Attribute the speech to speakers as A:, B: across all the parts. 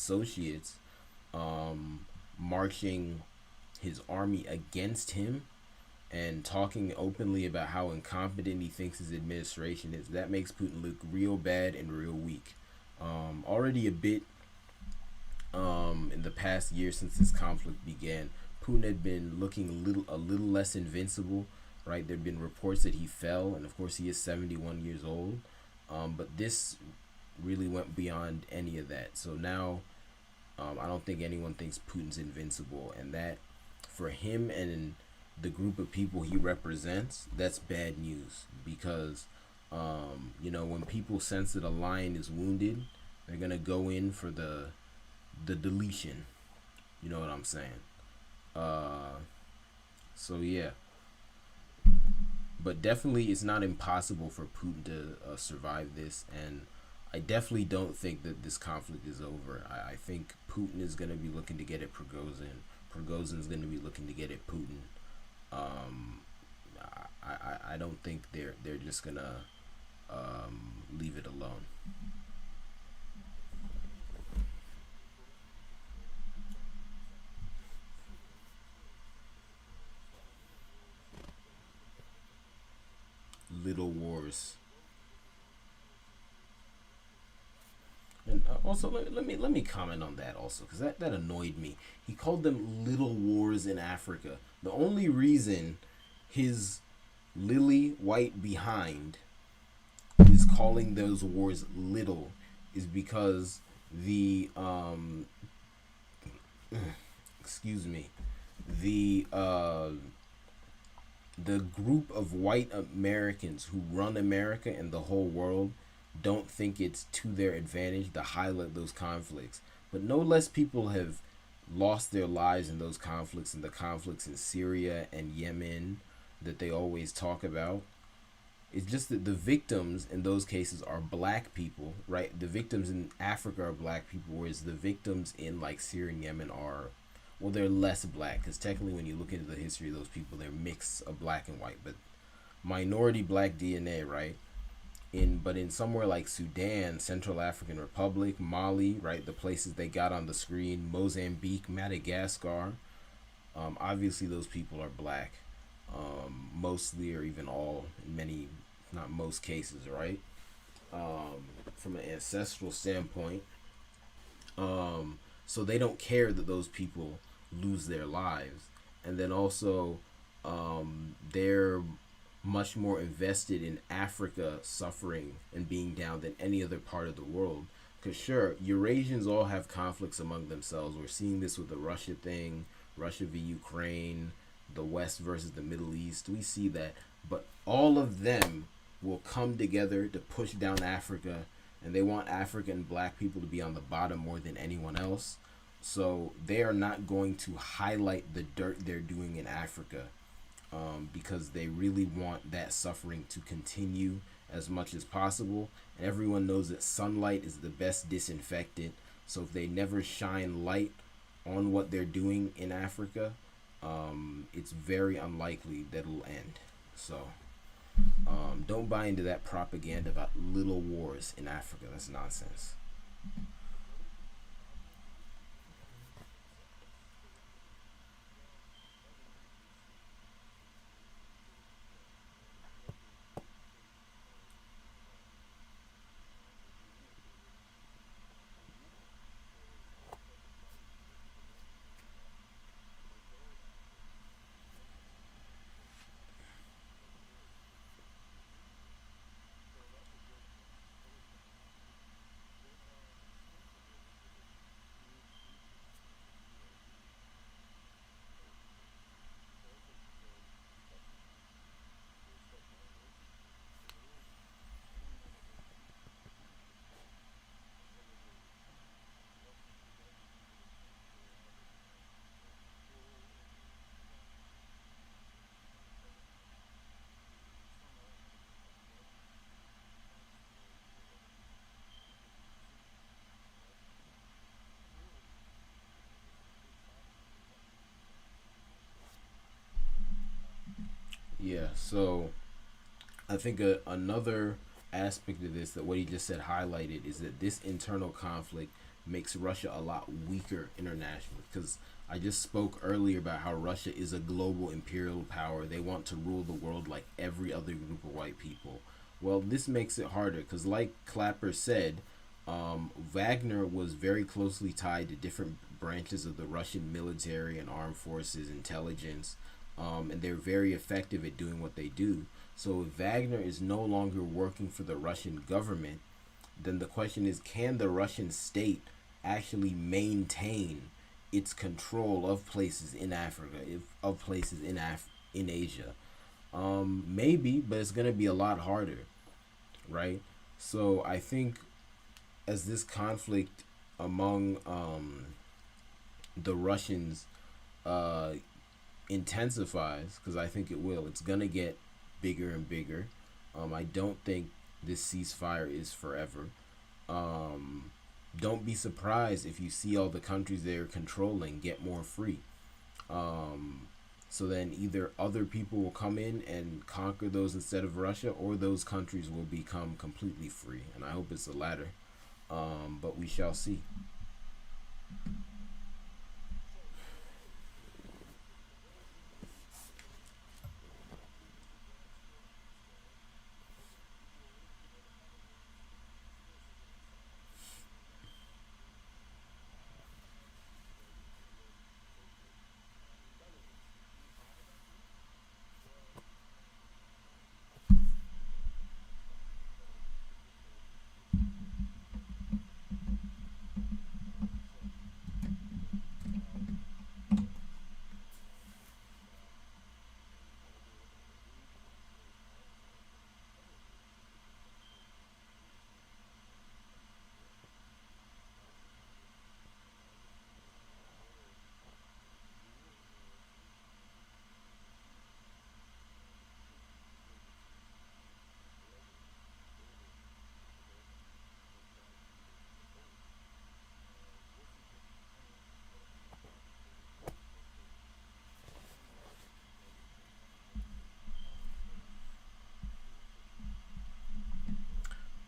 A: associates marching his army against him and talking openly about how incompetent he thinks his administration is. That makes Putin look real bad and real weak. Already a bit in the past year since this conflict began, Putin had been looking a little less invincible. Right, there'd been reports that he fell, and of course he is 71 years old. But this really went beyond any of that. So now, I don't think anyone thinks Putin's invincible, and that for him and the group of people he represents, that's bad news because when people sense that a lion is wounded, they're gonna go in for the deletion. You know what I'm saying? So yeah, but definitely it's not impossible for Putin to survive this, and I definitely don't think that this conflict is over. I think Putin is going to be looking to get at Prigozhin. Prigozhin is going to be looking to get at Putin. I don't think they're just gonna leave it alone. Little wars. And also, let me comment on that also, because that annoyed me. He called them little wars in Africa. The only reason his lily white behind is calling those wars little is because the excuse me, the the group of white Americans who run America and the whole world don't think it's to their advantage to highlight those conflicts. But no less people have lost their lives in those conflicts, and the conflicts in Syria and Yemen that they always talk about. It's just that the victims in those cases are black people, right? The victims in Africa are black people, whereas the victims in like Syria and Yemen are, well, they're less black, because technically when you look into the history of those people, they're mix of black and white, but minority black DNA, right? In somewhere like Sudan, Central African Republic, Mali, right, the places they got on the screen, Mozambique, Madagascar, obviously those people are black, mostly or even all in many, not most cases, right? From an ancestral standpoint, so they don't care that those people lose their lives, and then also they're much more invested in Africa suffering and being down than any other part of the world. Because sure, Eurasians all have conflicts among themselves. We're seeing this with the Russia thing, Russia v Ukraine, the West versus the Middle East. We see that, but all of them will come together to push down Africa, and they want African black people to be on the bottom more than anyone else. So they are not going to highlight the dirt they're doing in Africa, because they really want that suffering to continue as much as possible. And everyone knows that sunlight is the best disinfectant. So if they never shine light on what they're doing in Africa, it's very unlikely that it'll end. So don't buy into that propaganda about little wars in Africa. That's nonsense. Yeah, so I think another aspect of this that what he just said highlighted is that this internal conflict makes Russia a lot weaker internationally. Because I just spoke earlier about how Russia is a global imperial power. They want to rule the world like every other group of white people. Well, this makes it harder because, like Clapper said, Wagner was very closely tied to different branches of the Russian military and armed forces, intelligence, and they're very effective at doing what they do. So if Wagner is no longer working for the Russian government, then the question is, can the Russian state actually maintain its control of places in Africa, of places in Asia? Maybe, but it's gonna be a lot harder, right? So I think as this conflict among the Russians uh, intensifies, because I think it will, it's gonna get bigger and bigger. I don't think this ceasefire is forever. Um, don't be surprised if you see all the countries they're controlling get more free. Um, so then either other people will come in and conquer those instead of Russia, or those countries will become completely free. And I hope it's the latter. But we shall see.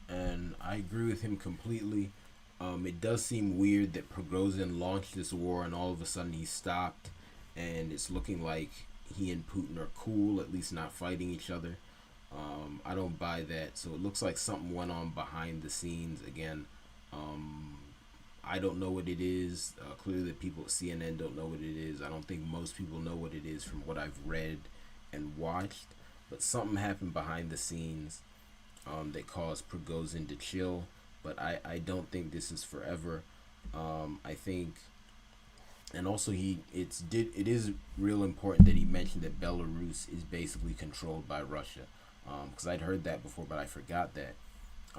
A: And I agree with him completely. It does seem weird that Prigozhin launched this war and all of a sudden he stopped, and it's looking like he and Putin are cool, at least not fighting each other. I don't buy that. So it looks like something went on behind the scenes again. Um, I don't know what it is. Clearly, the people at CNN don't know what it is. I don't think most people know what it is from what I've read and watched. But something happened behind the scenes that caused Prigozhin to chill. But I don't think this is forever. I think, and also it is real important that he mentioned that Belarus is basically controlled by Russia, because I'd heard that before, but I forgot that.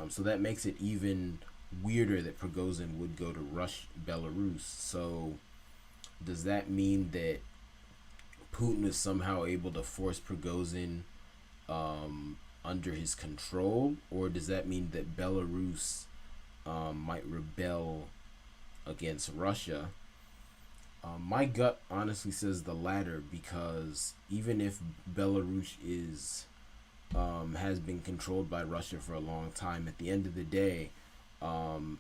A: So that makes it even weirder that Prigozhin would go to rush Belarus. So does that mean that Putin is somehow able to force Prigozhin under his control, or does that mean that Belarus might rebel against Russia? My gut honestly says the latter, because even if Belarus is has been controlled by Russia for a long time, at the end of the day, um,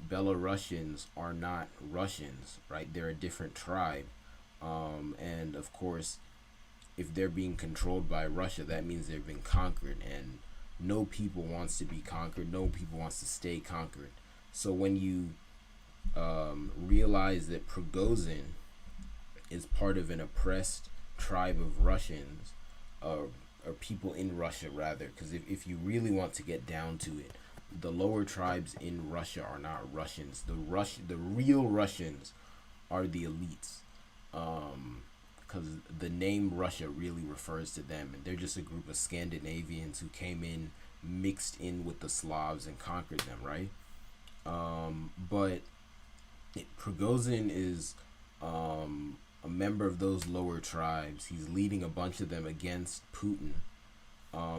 A: Belarusians are not Russians, right? They're a different tribe, and of course, if they're being controlled by Russia, that means they've been conquered, and no people wants to be conquered. No people wants to stay conquered. So when you realize that Prigozhin is part of an oppressed tribe of Russians, or people in Russia rather, because if you really want to get down to it, the lower tribes in Russia are not Russians. The real Russians are the elites. Because the name Russia really refers to them, and they're just a group of Scandinavians who came in, mixed in with the Slavs, and conquered them, right? But Prigozhin is a member of those lower tribes. He's leading a bunch of them against Putin.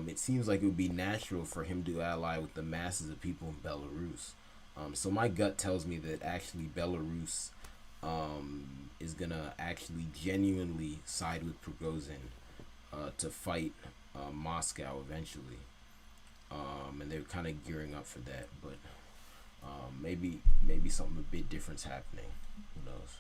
A: It seems like it would be natural for him to ally with the masses of people in Belarus. So my gut tells me that actually Belarus is gonna actually genuinely side with Prigozhin to fight Moscow eventually, and they're kind of gearing up for that. But Maybe something a bit different's happening. Who knows?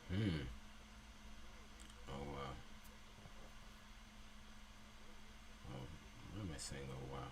A: Hmm. Oh wow. Oh, what am I saying? Oh wow.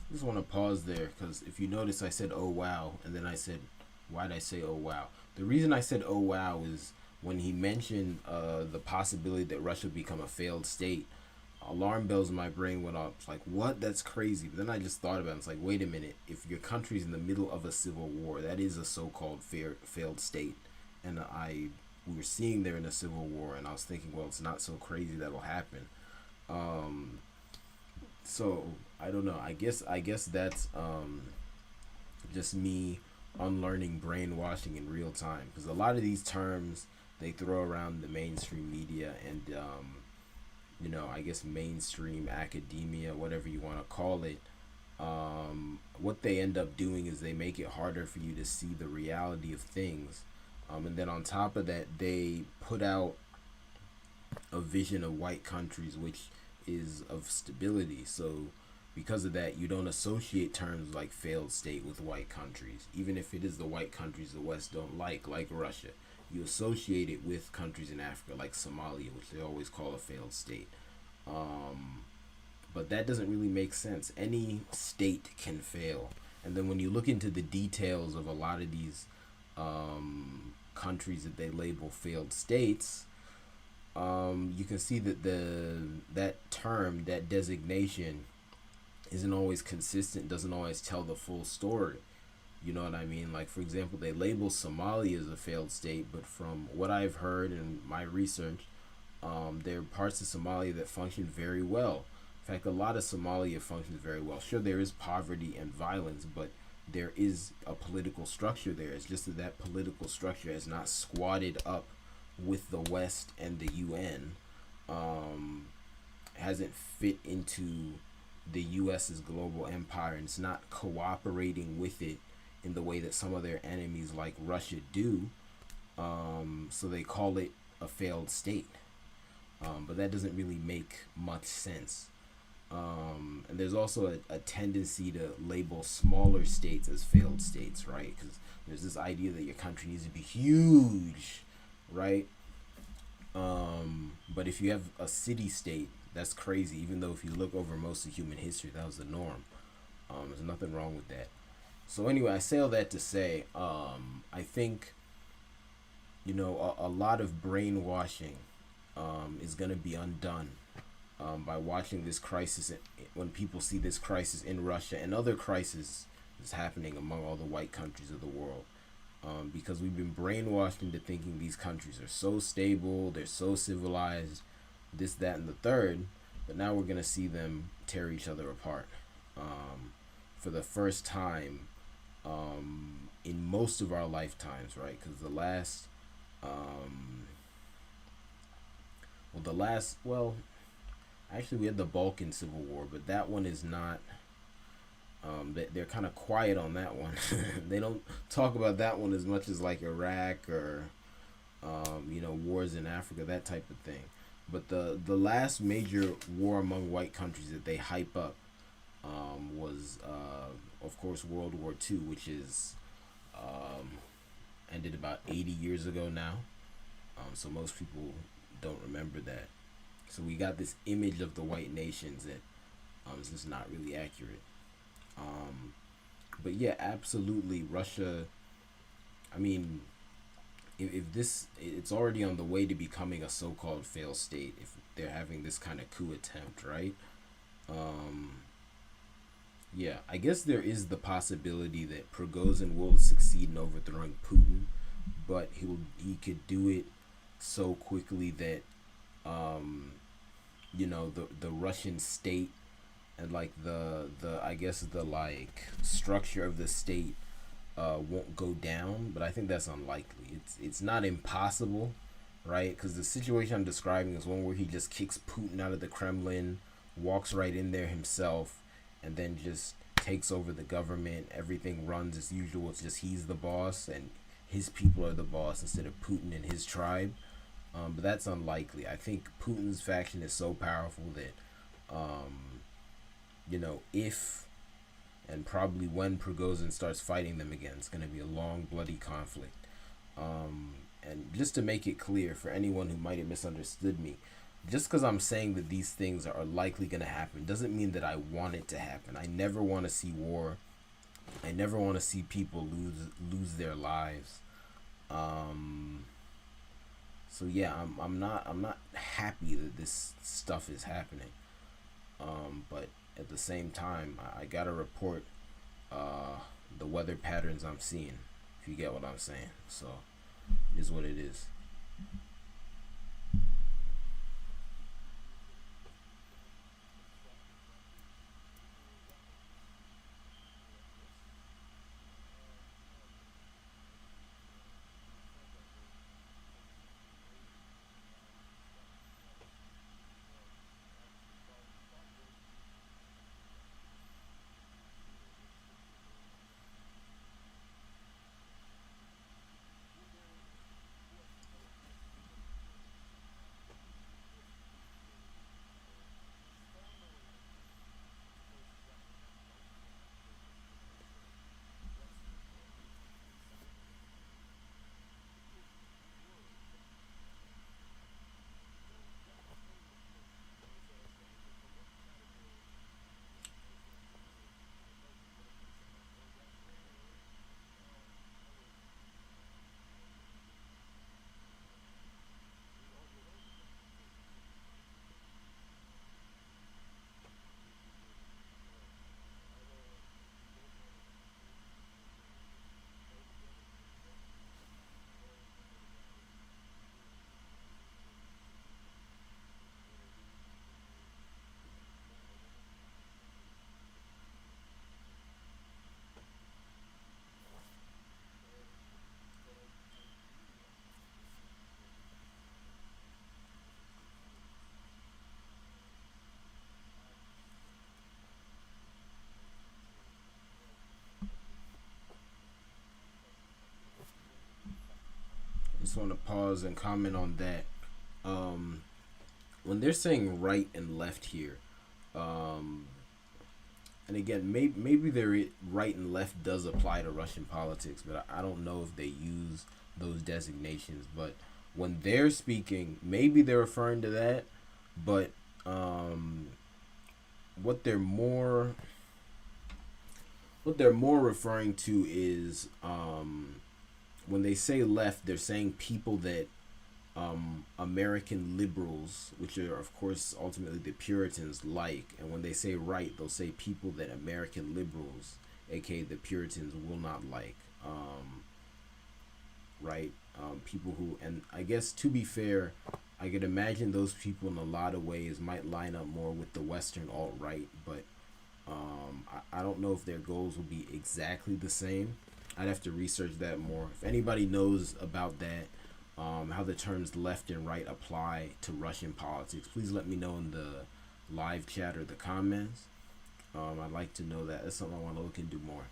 A: I just want to pause there because if you notice, I said "oh wow" and then I said, "Why did I say oh wow?" The reason I said "oh wow" is when he mentioned the possibility that Russia become a failed state. Alarm bells in my brain went off. It's like, what? That's crazy. But then I just thought about it. It's like, wait a minute. If your country's in the middle of a civil war, that is a so-called failed state. And we were seeing there in a civil war, and I was thinking, well, it's not so crazy that'll happen. Um, so I don't know. I guess that's just me unlearning brainwashing in real time because a lot of these terms they throw around the mainstream media and I guess mainstream academia, whatever you want to call it. What they end up doing is they make it harder for you to see the reality of things. And then on top of that, they put out a vision of white countries, which is of stability. So, because of that, you don't associate terms like failed state with white countries, even if it is the white countries the West don't like Russia. You associate it with countries in Africa, like Somalia, which they always call a failed state. Um, but that doesn't really make sense. Any state can fail. And then when you look into the details of a lot of these countries that they label failed states, you can see that that term, that designation, isn't always consistent. Doesn't always tell the full story. You know what I mean? Like for example, they label Somalia as a failed state, but from what I've heard in my research, there are parts of Somalia that function very well. In fact, a lot of Somalia functions very well. Sure, there is poverty and violence, but there is a political structure there. It's just that that political structure has not squatted up with the West and the UN. Um, hasn't fit into the US's global empire, and it's not cooperating with it in the way that some of their enemies like Russia do. So they call it a failed state. But that doesn't really make much sense. And there's also a tendency to label smaller states as failed states, right? Because there's this idea that your country needs to be huge, right? But if you have a city state, that's crazy. Even though if you look over most of human history, that was the norm. There's nothing wrong with that. So anyway, I say all that to say, I think a lot of brainwashing is going to be undone by watching this crisis. When people see this crisis in Russia and other crises is happening among all the white countries of the world, because we've been brainwashed into thinking these countries are so stable, they're so civilized, this, that, and the third. But now we're gonna see them tear each other apart for the first time in most of our lifetimes, right? Because um, well, actually, we had the Balkan Civil War, but that one is not. They're kind of quiet on that one. They don't talk about that one as much as like Iraq or wars in Africa, that type of thing. But the last major war among white countries that they hype up was of course World War II, which is um, ended about 80 years ago now. So most people don't remember that. So we got this image of the white nations that is just not really accurate. Um, but yeah, absolutely, Russia. I mean, if this, it's already on the way to becoming a so-called failed state if they're having this kind of coup attempt, right? Um, yeah, I guess there is the possibility that Prigozhin will succeed in overthrowing Putin, but he could do it so quickly that um, the Russian state and like the I guess the like structure of the state won't go down, but I think that's unlikely. It's not impossible, right? Because the situation I'm describing is one where he just kicks Putin out of the Kremlin, walks right in there himself, and then just takes over the government. Everything runs as usual. It's just he's the boss and his people are the boss instead of Putin and his tribe. But that's unlikely. I think Putin's faction is so powerful that, if and probably when Prigozhin starts fighting them again, it's going to be a long, bloody conflict. And just to make it clear for anyone who might have misunderstood me, just because I'm saying that these things are likely going to happen doesn't mean that I want it to happen. I never want to see war. I never want to see people lose their lives. Um, so yeah, I'm not happy that this stuff is happening. But at the same time, I gotta report uh, the weather patterns I'm seeing. If you get what I'm saying, so it is what it is. Just want to pause and comment on that. Um, when they're saying right and left here, um, and again, maybe their right and left does apply to Russian politics, but I don't know if they use those designations. But when they're speaking, maybe they're referring to that, but what they're more what they're more referring to is when they say left, they're saying people that American liberals, which are of course ultimately the Puritans, like, and when they say right, they'll say people that American liberals, aka the Puritans, will not like. Right? People who, and I guess to be fair, I could imagine those people in a lot of ways might line up more with the Western alt right, but I don't know if their goals will be exactly the same. I'd have to research that more. If anybody knows about that, how the terms left and right apply to Russian politics, please let me know in the live chat or the comments. I'd like to know that. That's something I want to look into more.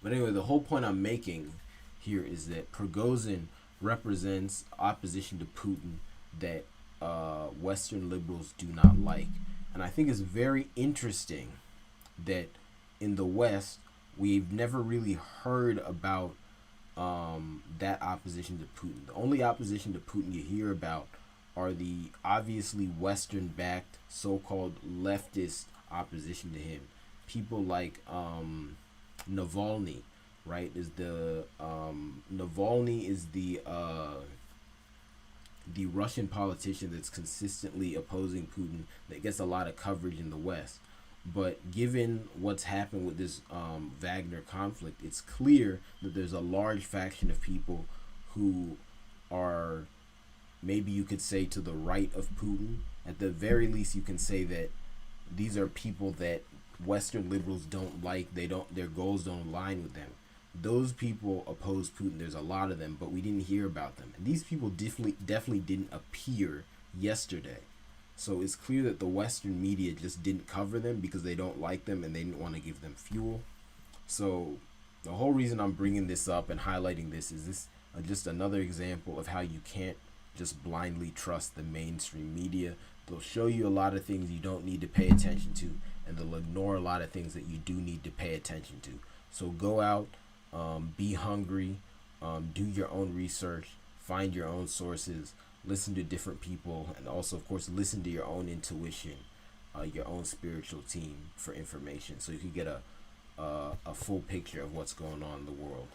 A: But anyway, the whole point I'm making here is that Prigozhin represents opposition to Putin that Western liberals do not like. And I think it's very interesting that in the West, we've never really heard about that opposition to Putin. The only opposition to Putin you hear about are the obviously Western-backed so-called leftist opposition to him. People like Navalny, right? Is the Navalny is the Russian politician that's consistently opposing Putin, that gets a lot of coverage in the West. But given what's happened with this Wagner conflict, it's clear that there's a large faction of people who are, maybe you could say, to the right of Putin. At the very least, you can say that these are people that Western liberals don't like. They don't, their goals don't align with them. Those people oppose Putin. There's a lot of them, but we didn't hear about them. And these people definitely didn't appear yesterday. So it's clear that the Western media just didn't cover them because they don't like them and they didn't want to give them fuel. So the whole reason I'm bringing this up and highlighting this is this just another example of how you can't just blindly trust the mainstream media. They'll show you a lot of things you don't need to pay attention to, and they'll ignore a lot of things that you do need to pay attention to. So go out, be hungry, do your own research, find your own sources, listen to different people, and also, of course, listen to your own intuition, your own spiritual team for information, so you can get a full picture of what's going on in the world.